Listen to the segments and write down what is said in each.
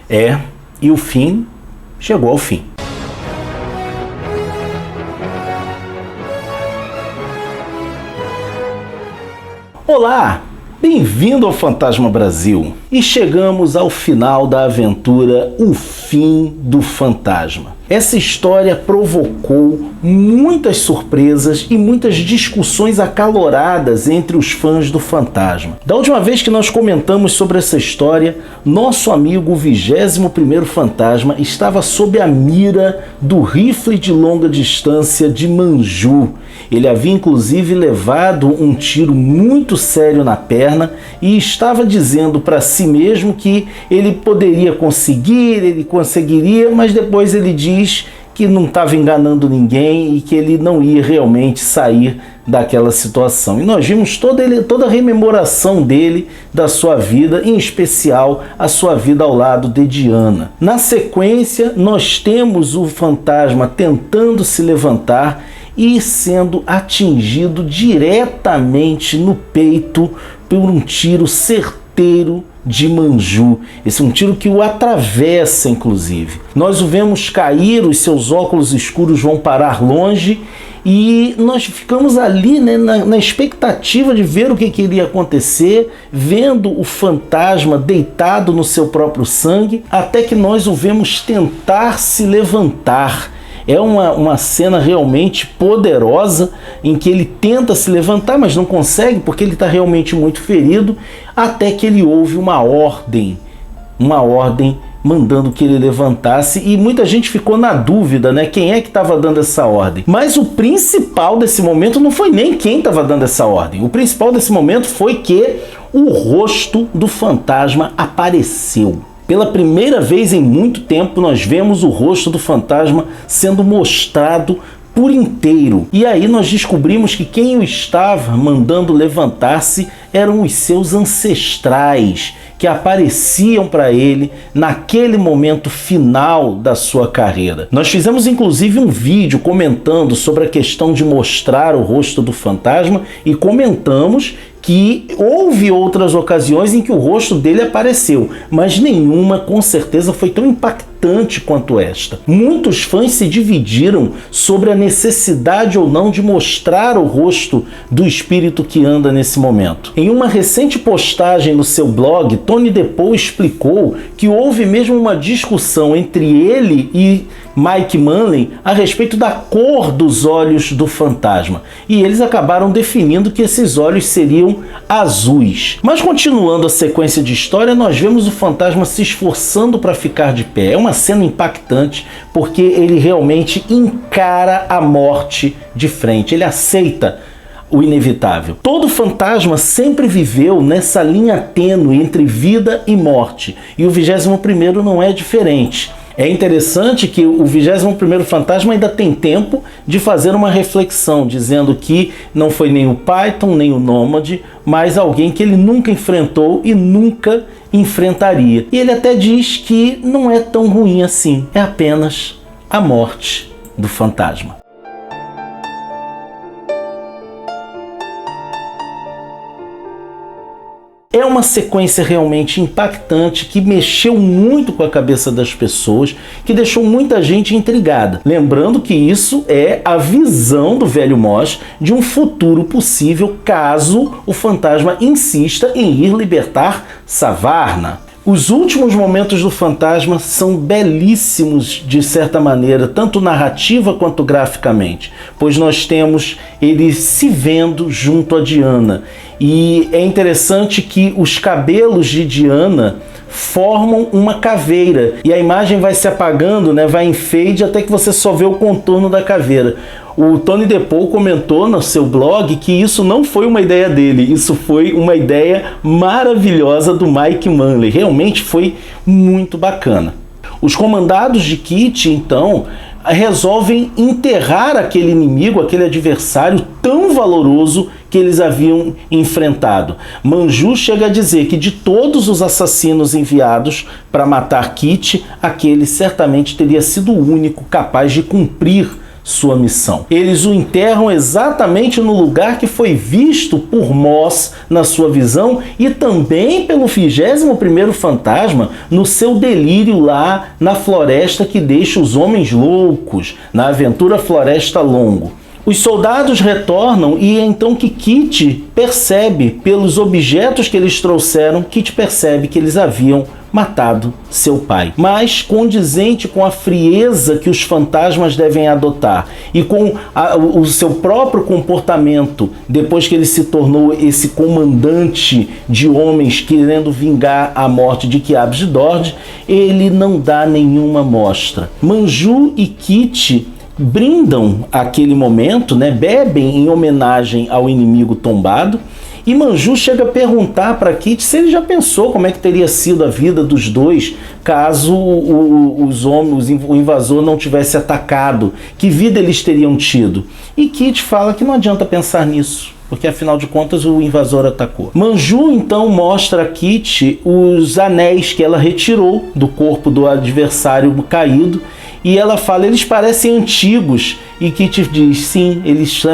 E o fim chegou ao fim. Olá, bem-vindo ao Fantasma Brasil. E chegamos ao final da aventura O Fim do Fantasma. Essa história provocou muitas surpresas e muitas discussões acaloradas entre os fãs do Fantasma. Da última vez que nós comentamos sobre essa história, nosso amigo o 21º Fantasma estava sob a mira do rifle de longa distância de Manju. Ele havia inclusive levado um tiro muito sério na perna e estava dizendo para si mesmo que ele poderia conseguir, ele conseguiria, mas depois ele diz que não estava enganando ninguém e que ele não ia realmente sair daquela situação. E nós vimos toda a rememoração dele, da sua vida, em especial a sua vida ao lado de Diana. Na sequência, nós temos o fantasma tentando se levantar e sendo atingido diretamente no peito por um tiro certeiro de Manju. Esse é um tiro que o atravessa, inclusive. Nós o vemos cair, os seus óculos escuros vão parar longe e nós ficamos ali, né, na expectativa de ver o que iria acontecer, vendo o fantasma deitado no seu próprio sangue, até que nós o vemos tentar se levantar. É uma cena realmente poderosa em que ele tenta se levantar, mas não consegue porque ele está realmente muito ferido, até que ele ouve uma ordem mandando que ele levantasse, e muita gente ficou na dúvida, né? Quem é que estava dando essa ordem? Mas o principal desse momento não foi nem quem estava dando essa ordem. O principal desse momento foi que o rosto do fantasma apareceu. Pela primeira vez em muito tempo, nós vemos o rosto do fantasma sendo mostrado por inteiro. E aí nós descobrimos que quem o estava mandando levantar-se eram os seus ancestrais, que apareciam para ele naquele momento final da sua carreira. Nós fizemos inclusive um vídeo comentando sobre a questão de mostrar o rosto do fantasma e comentamos que houve outras ocasiões em que o rosto dele apareceu, mas nenhuma com certeza foi tão impactante quanto esta. Muitos fãs se dividiram sobre a necessidade ou não de mostrar o rosto do espírito que anda nesse momento. Em uma recente postagem no seu blog, Tony DePaul explicou que houve mesmo uma discussão entre ele e Mike Manley a respeito da cor dos olhos do fantasma, e eles acabaram definindo que esses olhos seriam azuis. Mas continuando a sequência de história, nós vemos o fantasma se esforçando para ficar de pé. É uma cena impactante porque ele realmente encara a morte de frente, ele aceita o inevitável. Todo fantasma sempre viveu nessa linha tênue entre vida e morte, e o 21º não é diferente. É interessante que o 21º fantasma ainda tem tempo de fazer uma reflexão, dizendo que não foi nem o Python, nem o Nômade, mas alguém que ele nunca enfrentou e nunca enfrentaria. E ele até diz que não é tão ruim assim, é apenas a morte do fantasma. É uma sequência realmente impactante que mexeu muito com a cabeça das pessoas, que deixou muita gente intrigada. Lembrando que isso é a visão do velho Mosh de um futuro possível caso o fantasma insista em ir libertar Savarna. Os últimos momentos do fantasma são belíssimos de certa maneira, tanto narrativa quanto graficamente, pois nós temos ele se vendo junto a Diana. E é interessante que os cabelos de Diana formam uma caveira e a imagem vai se apagando, né, vai em fade até que você só vê o contorno da caveira. O Tony DePaul comentou no seu blog que isso não foi uma ideia dele, isso foi uma ideia maravilhosa do Mike Manley. Realmente foi muito bacana. Os comandados de Kit, então, resolvem enterrar aquele inimigo, aquele adversário tão valoroso que eles haviam enfrentado. Manju chega a dizer que de todos os assassinos enviados para matar Kit, aquele certamente teria sido o único capaz de cumprir sua missão. Eles o enterram exatamente no lugar que foi visto por Mos na sua visão e também pelo 21º fantasma no seu delírio lá na floresta que deixa os homens loucos, na aventura Floresta Longo. Os soldados retornam e é então que Kit percebe, pelos objetos que eles trouxeram, Kit percebe que eles haviam matado seu pai. Mas condizente com a frieza que os fantasmas devem adotar e com o seu próprio comportamento, depois que ele se tornou esse comandante de homens querendo vingar a morte de Qiabs-Dord, ele não dá nenhuma mostra. Manju e Kit brindam aquele momento, né? Bebem em homenagem ao inimigo tombado, e Manju chega a perguntar para Kit se ele já pensou como é que teria sido a vida dos dois caso o invasor não tivesse atacado, que vida eles teriam tido. E Kit fala que não adianta pensar nisso, porque afinal de contas o invasor atacou. Manju então mostra a Kit os anéis que ela retirou do corpo do adversário caído, e ela fala, eles parecem antigos, e Kit diz, sim,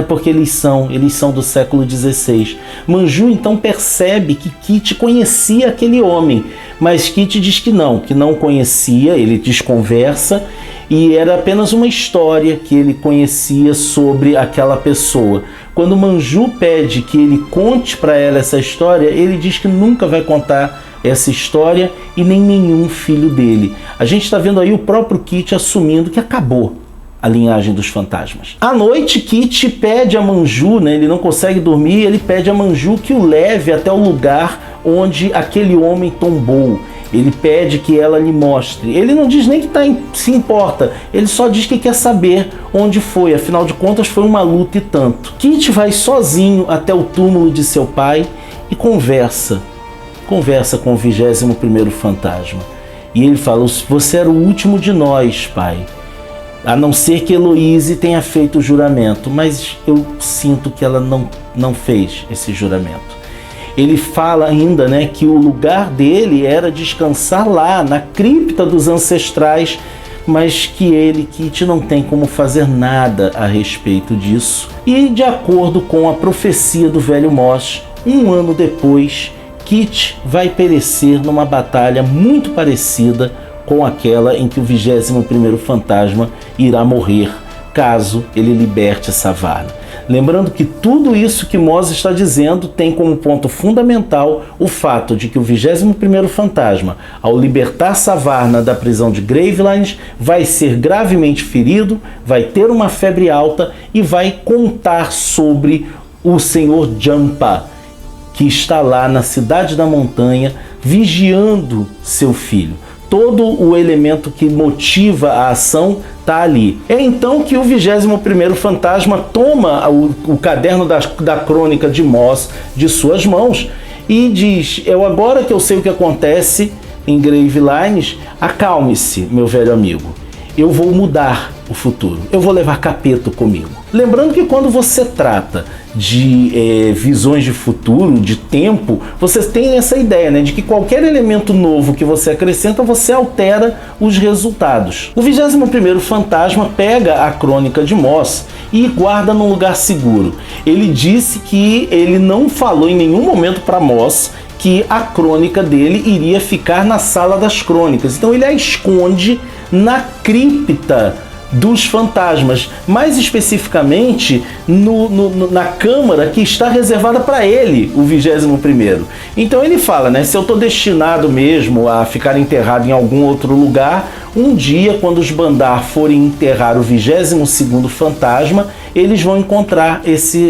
porque eles são do século XVI. Manju então percebe que Kit conhecia aquele homem, mas Kit diz que não conhecia, ele desconversa, e era apenas uma história que ele conhecia sobre aquela pessoa. Quando Manju pede que ele conte para ela essa história, ele diz que nunca vai contar essa história e nem nenhum filho dele. A gente está vendo aí o próprio Kit assumindo que acabou a linhagem dos fantasmas. À noite, Kit pede a Manju, né, ele não consegue dormir, ele pede a Manju que o leve até o lugar onde aquele homem tombou. Ele pede que ela lhe mostre. Ele não diz nem que se importa, ele só diz que quer saber onde foi, afinal de contas foi uma luta e tanto. Kit vai sozinho até o túmulo de seu pai e conversa com o 21º fantasma. E ele fala, você era o último de nós, pai. A não ser que Heloise tenha feito o juramento, mas eu sinto que ela não fez esse juramento. Ele fala ainda, né, que o lugar dele era descansar lá, na cripta dos ancestrais, mas que Kit não tem como fazer nada a respeito disso. E de acordo com a profecia do velho Mos, um ano depois, Kit vai perecer numa batalha muito parecida com aquela em que o 21º fantasma irá morrer, caso ele liberte Savarna. Lembrando que tudo isso que Mos está dizendo tem como ponto fundamental o fato de que o 21º fantasma, ao libertar Savarna da prisão de Gravelines, vai ser gravemente ferido, vai ter uma febre alta e vai contar sobre o Senhor Jampa, que está lá na Cidade da Montanha, vigiando seu filho. Todo o elemento que motiva a ação está ali. É então que o 21º fantasma toma o caderno da crônica de Mos de suas mãos e diz, agora que eu sei o que acontece em Gravelines, acalme-se, meu velho amigo. Eu vou mudar o futuro. Eu vou levar Capeto comigo. Lembrando que quando você trata de visões de futuro, de tempo, você tem essa ideia, né, de que qualquer elemento novo que você acrescenta, você altera os resultados. O 21º fantasma pega a crônica de Mos e guarda num lugar seguro. Ele disse que ele não falou em nenhum momento para Mos que a crônica dele iria ficar na Sala das Crônicas. Então ele a esconde na cripta dos fantasmas, mais especificamente na câmara que está reservada para ele, o 21º. Então ele fala, né, se eu estou destinado mesmo a ficar enterrado em algum outro lugar, um dia, quando os Bandar forem enterrar o 22º fantasma, eles vão encontrar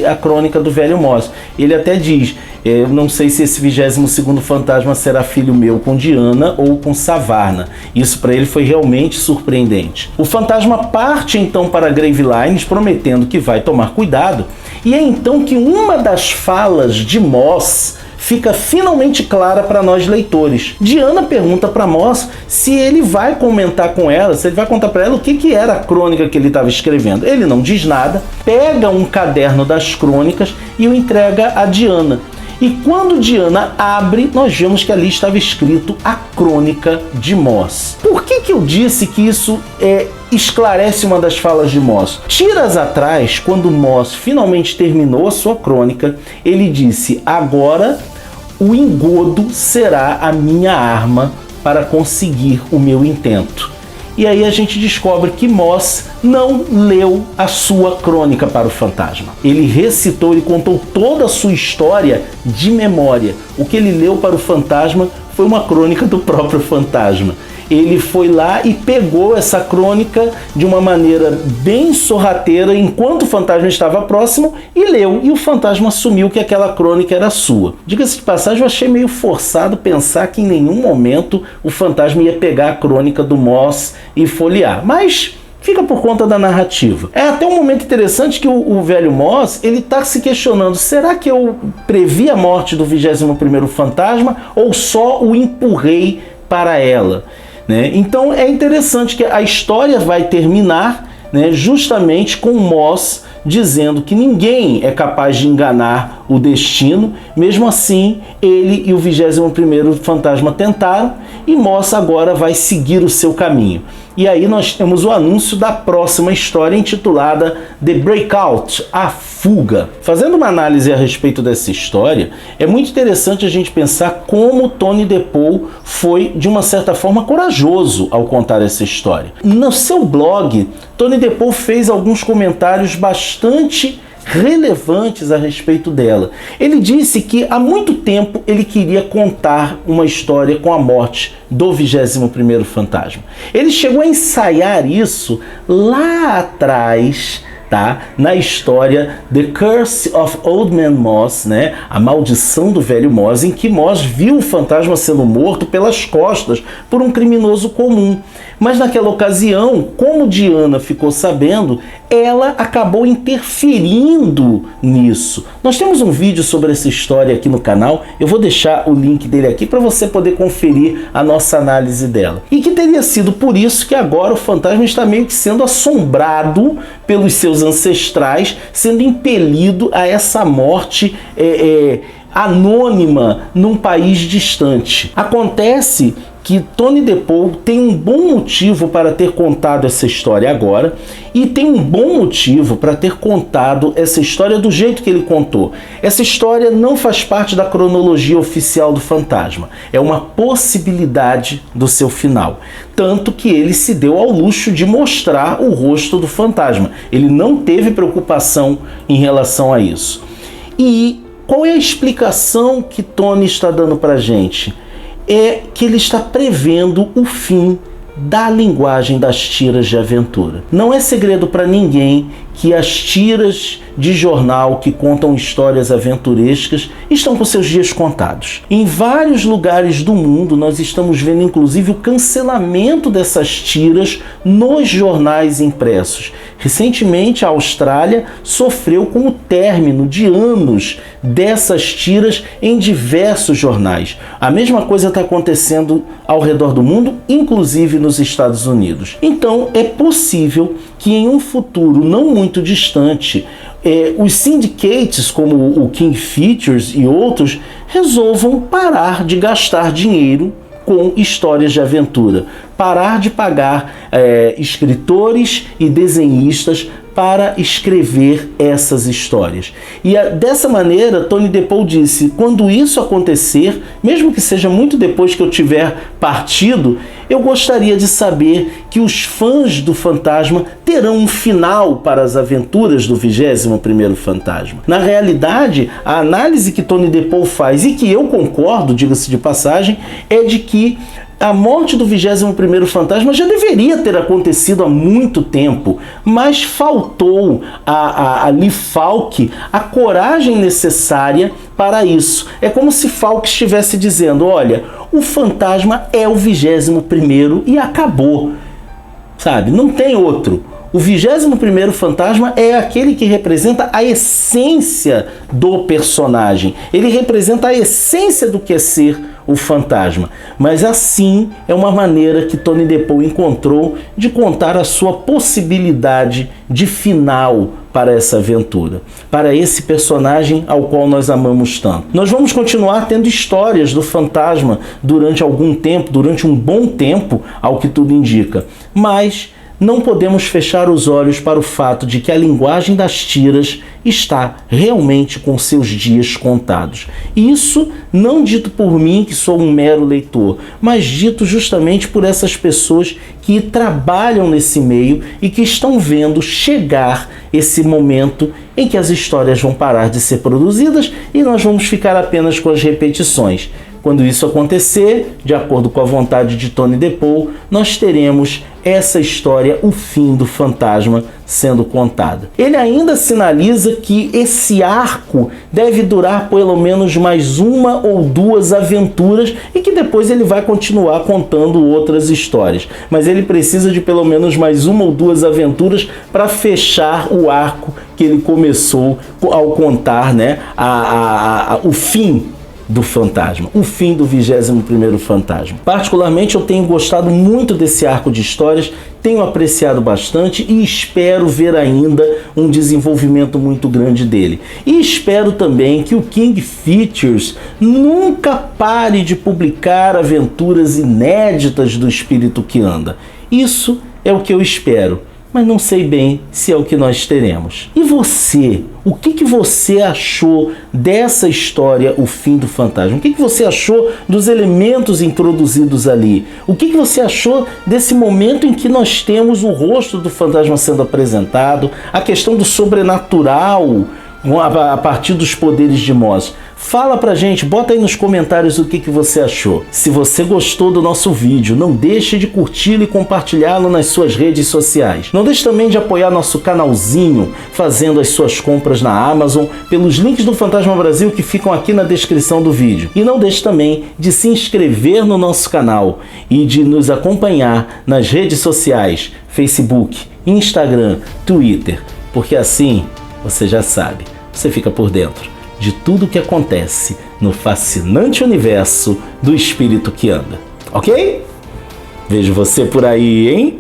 a crônica do velho Mos. Ele até diz, eu não sei se esse 22º fantasma será filho meu com Diana ou com Savarna. Isso para ele foi realmente surpreendente. O fantasma parte então para Gravelines, prometendo que vai tomar cuidado, e é então que uma das falas de Mos fica finalmente clara para nós leitores. Diana pergunta para Mos se ele vai comentar com ela, se ele vai contar para ela o que era a crônica que ele estava escrevendo. Ele não diz nada, pega um caderno das crônicas e o entrega a Diana. E quando Diana abre, nós vemos que ali estava escrito a Crônica de Mos. Por que eu disse que isso esclarece uma das falas de Mos? Tiras atrás, quando Mos finalmente terminou a sua crônica, ele disse: agora o engodo será a minha arma para conseguir o meu intento. E aí a gente descobre que Mos não leu a sua crônica para o fantasma. Ele recitou, ele contou toda a sua história de memória. O que ele leu para o fantasma foi uma crônica do próprio fantasma. Ele foi lá e pegou essa crônica de uma maneira bem sorrateira enquanto o fantasma estava próximo e leu, e o fantasma assumiu que aquela crônica era sua. Diga-se de passagem, eu achei meio forçado pensar que em nenhum momento o fantasma ia pegar a crônica do Mos e folhear, mas fica por conta da narrativa. É até um momento interessante que o velho Mos, ele está se questionando: será que eu previ a morte do 21º fantasma ou só o empurrei para ela? Então é interessante que a história vai terminar, justamente com Mos dizendo que ninguém é capaz de enganar o destino. Mesmo assim, ele e o 21º fantasma tentaram, e Mos agora vai seguir o seu caminho. E aí nós temos o anúncio da próxima história, intitulada The Breakout, a fuga. Fazendo uma análise a respeito dessa história, é muito interessante a gente pensar como Tony DePaul foi, de uma certa forma, corajoso ao contar essa história. No seu blog, Tony DePaul fez alguns comentários bastante relevantes a respeito dela. Ele disse que há muito tempo ele queria contar uma história com a morte do 21º fantasma. Ele chegou a ensaiar isso lá atrás, na história The Curse of Old Man Mos, a maldição do velho Mos, em que Mos viu o fantasma sendo morto pelas costas por um criminoso comum. Mas naquela ocasião, como Diana ficou sabendo, ela acabou interferindo nisso. Nós temos um vídeo sobre essa história aqui no canal, eu vou deixar o link dele aqui para você poder conferir a nossa análise dela. E que teria sido por isso que agora o fantasma está meio que sendo assombrado pelos seus ancestrais, sendo impelido a essa morte anônima num país distante. Acontece que Tony DePaul tem um bom motivo para ter contado essa história agora, e tem um bom motivo para ter contado essa história do jeito que ele contou. Essa história não faz parte da cronologia oficial do fantasma, é uma possibilidade do seu final. Tanto que ele se deu ao luxo de mostrar o rosto do fantasma. Ele não teve preocupação em relação a isso. E qual é a explicação que Tony está dando para a gente? É que ele está prevendo o fim da linguagem das tiras de aventura. Não é segredo para ninguém que as tiras de jornal que contam histórias aventurescas estão com seus dias contados. Em vários lugares do mundo nós estamos vendo inclusive o cancelamento dessas tiras nos jornais impressos. Recentemente a Austrália sofreu com o término de anos dessas tiras em diversos jornais. A mesma coisa está acontecendo ao redor do mundo, inclusive nos Estados Unidos. Então é possível que em um futuro não muito distante, os syndicates como o King Features e outros resolvam parar de gastar dinheiro com histórias de aventura, parar de pagar escritores e desenhistas para escrever essas histórias. E dessa maneira, Tony DePaul disse: quando isso acontecer, mesmo que seja muito depois que eu tiver partido, eu gostaria de saber que os fãs do fantasma terão um final para as aventuras do 21º fantasma. Na realidade, a análise que Tony DePaul faz, e que eu concordo, diga-se de passagem, é de que a morte do 21º fantasma já deveria ter acontecido há muito tempo, mas faltou a Lee Falk a coragem necessária para isso. É como se Falk estivesse dizendo: olha, o fantasma é o 21º e acabou, sabe? Não tem outro. O 21º fantasma é aquele que representa a essência do personagem. Ele representa a essência do que é ser o fantasma. Mas assim é uma maneira que Tony DePaul encontrou de contar a sua possibilidade de final para essa aventura, para esse personagem ao qual nós amamos tanto. Nós vamos continuar tendo histórias do fantasma durante algum tempo, durante um bom tempo, ao que tudo indica. Mas não podemos fechar os olhos para o fato de que a linguagem das tiras está realmente com seus dias contados. Isso não dito por mim, que sou um mero leitor, mas dito justamente por essas pessoas que trabalham nesse meio e que estão vendo chegar esse momento em que as histórias vão parar de ser produzidas e nós vamos ficar apenas com as repetições. Quando isso acontecer, de acordo com a vontade de Tony DePaul, nós teremos essa história, o fim do fantasma, sendo contada. Ele ainda sinaliza que esse arco deve durar pelo menos mais uma ou duas aventuras e que depois ele vai continuar contando outras histórias. Mas ele precisa de pelo menos mais uma ou duas aventuras para fechar o arco que ele começou ao contar, né, o fim do fantasma, o fim do 21º fantasma. Particularmente eu tenho gostado muito desse arco de histórias, tenho apreciado bastante e espero ver ainda um desenvolvimento muito grande dele. E espero também que o King Features nunca pare de publicar aventuras inéditas do espírito que anda. Isso é o que eu espero, mas não sei bem se é o que nós teremos. E você? O que você achou dessa história, o fim do fantasma? O que você achou dos elementos introduzidos ali? O que você achou desse momento em que nós temos o rosto do fantasma sendo apresentado, a questão do sobrenatural a partir dos poderes de Moz? Fala pra gente, bota aí nos comentários o que você achou. Se você gostou do nosso vídeo, não deixe de curti-lo e compartilhá-lo nas suas redes sociais. Não deixe também de apoiar nosso canalzinho, fazendo as suas compras na Amazon, pelos links do Fantasma Brasil que ficam aqui na descrição do vídeo. E não deixe também de se inscrever no nosso canal e de nos acompanhar nas redes sociais, Facebook, Instagram, Twitter, porque assim, você já sabe, você fica por dentro de tudo o que acontece no fascinante universo do espírito que anda. Ok? Vejo você por aí, hein?